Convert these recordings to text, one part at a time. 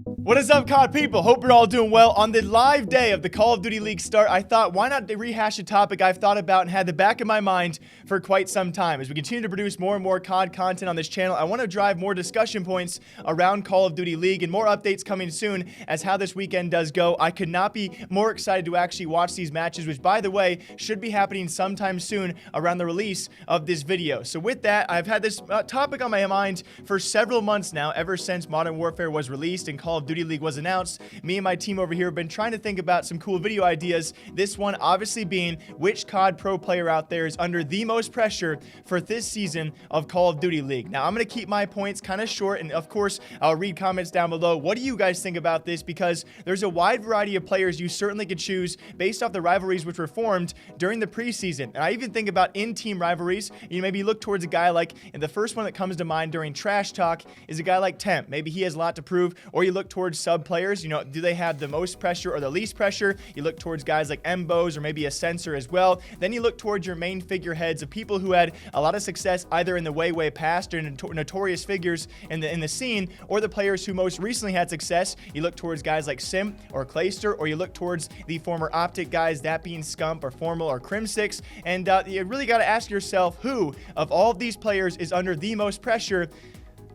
What is up, COD people? Hope you're all doing well. On the live day of the Call of Duty League start, I thought, why not rehash a topic I've thought about and had the back of my mind for quite some time. As we continue to produce more and more COD content on this channel, I want to drive more discussion points around Call of Duty League and more updates coming soon as how this weekend does go. I could not be more excited to actually watch these matches, which, by the way, should be happening sometime soon around the release of this video. So with that, I've had this topic on my mind for several months now, ever since Modern Warfare was released and Call of Duty League was announced. Me and my team over here have been trying to think about some cool video ideas. This one obviously being which COD Pro player out there is under the most pressure for this season of Call of Duty League. Now, I'm going to keep my points kind of short, and of course, I'll read comments down below. What do you guys think about this? Because there's a wide variety of players you certainly could choose based off the rivalries which were formed during the preseason. And I even think about in-team rivalries. You maybe look towards a guy like, and the first one that comes to mind during Trash Talk is a guy like Temp. Maybe he has a lot to prove. Or you look towards sub players, you know, do they have the most pressure or the least pressure? You look towards guys like Mbos or maybe a Censor as well. Then you look towards your main figureheads of people who had a lot of success either in the way past or notorious figures in the scene, or the players who most recently had success. You look towards guys like Scump or Clayster, or you look towards the former Optic guys, that being Scump or Formal or Crimsix. And you really got to ask yourself, who of all of these players is under the most pressure?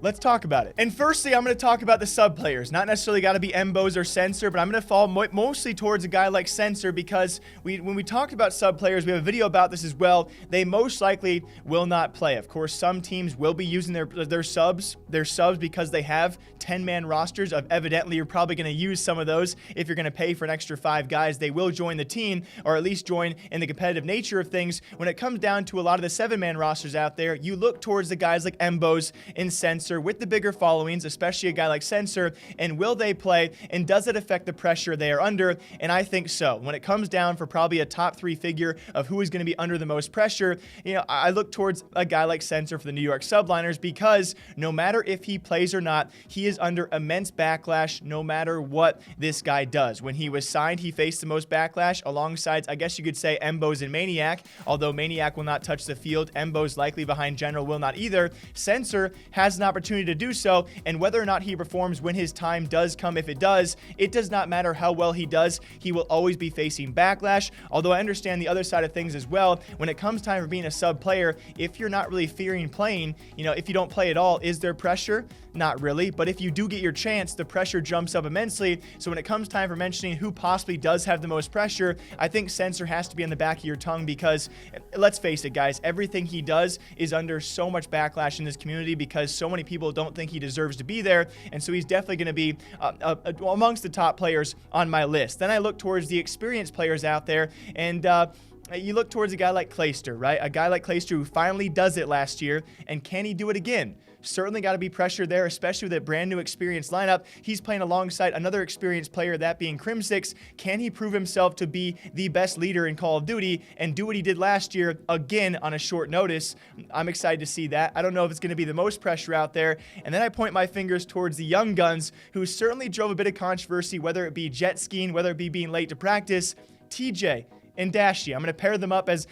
Let's talk about it. And firstly, I'm going to talk about the sub players. Not necessarily got to be Mbos or Censor, but I'm going to fall mostly towards a guy like Censor because when we talked about sub players, we have a video about this as well. They most likely will not play. Of course, some teams will be using their subs because they have 10-man rosters. Evidently, you're probably going to use some of those if you're going to pay for an extra 5 guys. They will join the team, or at least join in the competitive nature of things. When it comes down to a lot of the 7-man rosters out there, you look towards the guys like Mbos and Censor with the bigger followings, especially a guy like Censor, and will they play, and does it affect the pressure they are under? And I think so. When it comes down for probably a top 3 figure of who is going to be under the most pressure, you know, I look towards a guy like Censor for the New York Subliners, because no matter if he plays or not, he is under immense backlash no matter what this guy does. When he was signed, he faced the most backlash alongside, I guess you could say, Mbos and Maniac, although Maniac will not touch the field. Mbos likely behind General will not either. Censor has an opportunity to do so, and whether or not he performs when his time does come, if it does not matter how well he does. He will always be facing backlash, although I understand the other side of things as well. When it comes time for being a sub player, if you're not really fearing playing, you know, if you don't play at all, is there pressure? Not really, but if you do get your chance, the pressure jumps up immensely. So when it comes time for mentioning who possibly does have the most pressure, I think Censor has to be on the back of your tongue, because let's face it, guys, everything he does is under so much backlash in this community because so many people don't think he deserves to be there, and so he's definitely going to be amongst the top players on my list. Then I look towards the experienced players out there, and you look towards a guy like Clayster, right? A guy like Clayster who finally does it last year, and can he do it again? Certainly got to be pressure there, especially with a brand new experienced lineup. He's playing alongside another experienced player, that being Crimsix. Can he prove himself to be the best leader in Call of Duty and do what he did last year again on a short notice? I'm excited to see that. I don't know if it's going to be the most pressure out there. And then I point my fingers towards the young guns, who certainly drove a bit of controversy, whether it be jet skiing, whether it be being late to practice. TJ and Dashie, I'm going to pair them up as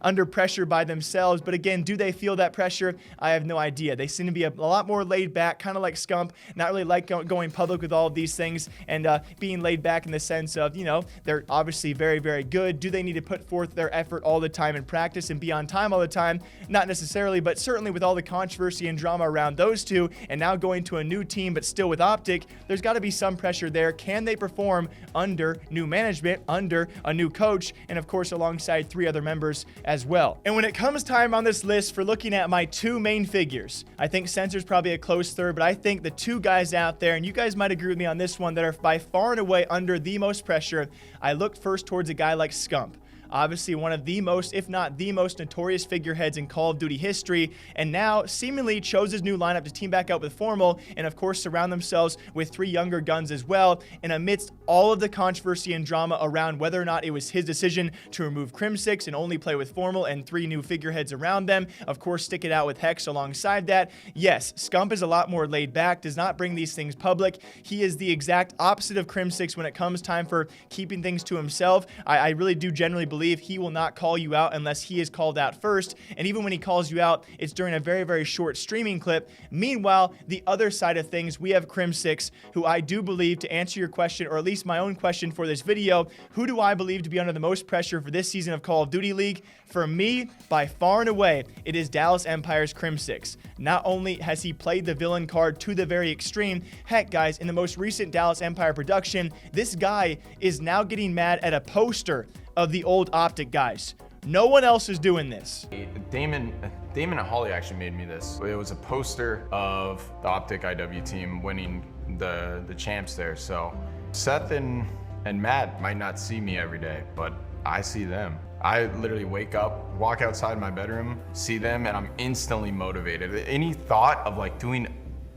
under pressure by themselves. But again, do they feel that pressure? I have no idea. They seem to be a lot more laid back, kind of like Scump, not really like going public with all of these things, and being laid back in the sense of, you know, they're obviously very, very good. Do they need to put forth their effort all the time in practice and be on time all the time? Not necessarily, but certainly with all the controversy and drama around those two, and now going to a new team but still with Optic, there's got to be some pressure there. Can they perform under new management, under a new coach, and of course alongside 3 other members as well? And when it comes time on this list for looking at my 2 main figures, I think Censor's probably a close third, but I think the 2 guys out there, and you guys might agree with me on this one, that are by far and away under the most pressure, I looked first towards a guy like Scump. Obviously one of the most, if not the most notorious figureheads in Call of Duty history, and now seemingly chose his new lineup to team back up with Formal, and of course surround themselves with 3 younger guns as well. And amidst all of the controversy and drama around whether or not it was his decision to remove Crimsix and only play with Formal and 3 new figureheads around them, of course stick it out with Hex alongside that. Yes, Scump is a lot more laid back, does not bring these things public. He is the exact opposite of Crimsix when it comes time for keeping things to himself. I really do generally believe believe he will not call you out unless he is called out first. And even when he calls you out, it's during a very, very short streaming clip. Meanwhile, the other side of things, we have Crimsix, who I do believe, to answer your question, or at least my own question for this video, who do I believe to be under the most pressure for this season of Call of Duty League? For me, by far and away, it is Dallas Empire's Crimsix. Not only has he played the villain card to the very extreme, heck guys, in the most recent Dallas Empire production, this guy is now getting mad at a poster of the old Optic guys. No one else is doing this. Damon and Holly actually made me this. It was a poster of the Optic IW team winning the champs there. So Seth and Matt might not see me every day, but I see them. I literally wake up, walk outside my bedroom, see them, and I'm instantly motivated. Any thought of like doing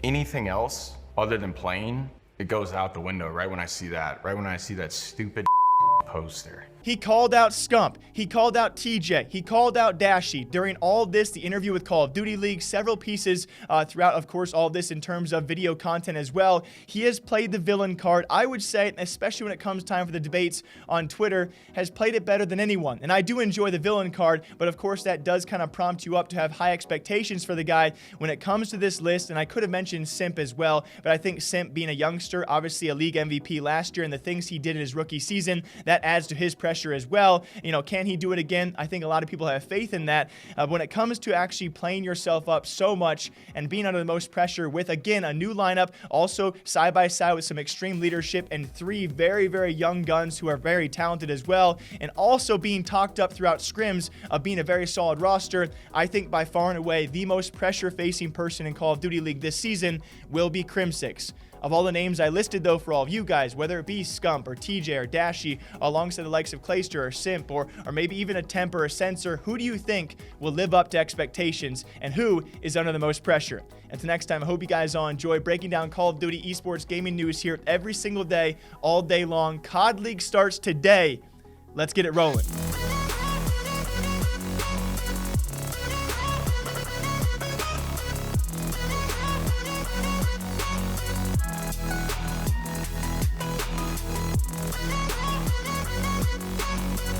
anything else other than playing, it goes out the window right when I see that stupid poster. He called out Scump, he called out TJ, he called out Dashy. During all this, the interview with Call of Duty League, several pieces throughout, of course, all this in terms of video content as well. He has played the villain card, I would say, especially when it comes time for the debates on Twitter, has played it better than anyone. And I do enjoy the villain card, but of course that does kind of prompt you up to have high expectations for the guy when it comes to this list. And I could have mentioned Simp as well, but I think Simp, being a youngster, obviously a league MVP last year, and the things he did in his rookie season, that adds to his pressure as well. You know, can he do it again? I think a lot of people have faith in that. When it comes to actually playing yourself up so much and being under the most pressure with, again, a new lineup, also side by side with some extreme leadership and 3 very, very young guns who are very talented as well, and also being talked up throughout scrims of being a very solid roster, I think by far and away the most pressure-facing person in Call of Duty League this season will be Crimsix. Of all the names I listed, though, for all of you guys, whether it be Scump or TJ or Dashy, alongside the likes of Clayster or Simp, or maybe even a Temp or a Censor, who do you think will live up to expectations, and who is under the most pressure? Until next time, I hope you guys all enjoy breaking down Call of Duty esports gaming news here every single day, all day long. COD League starts today. Let's get it rolling.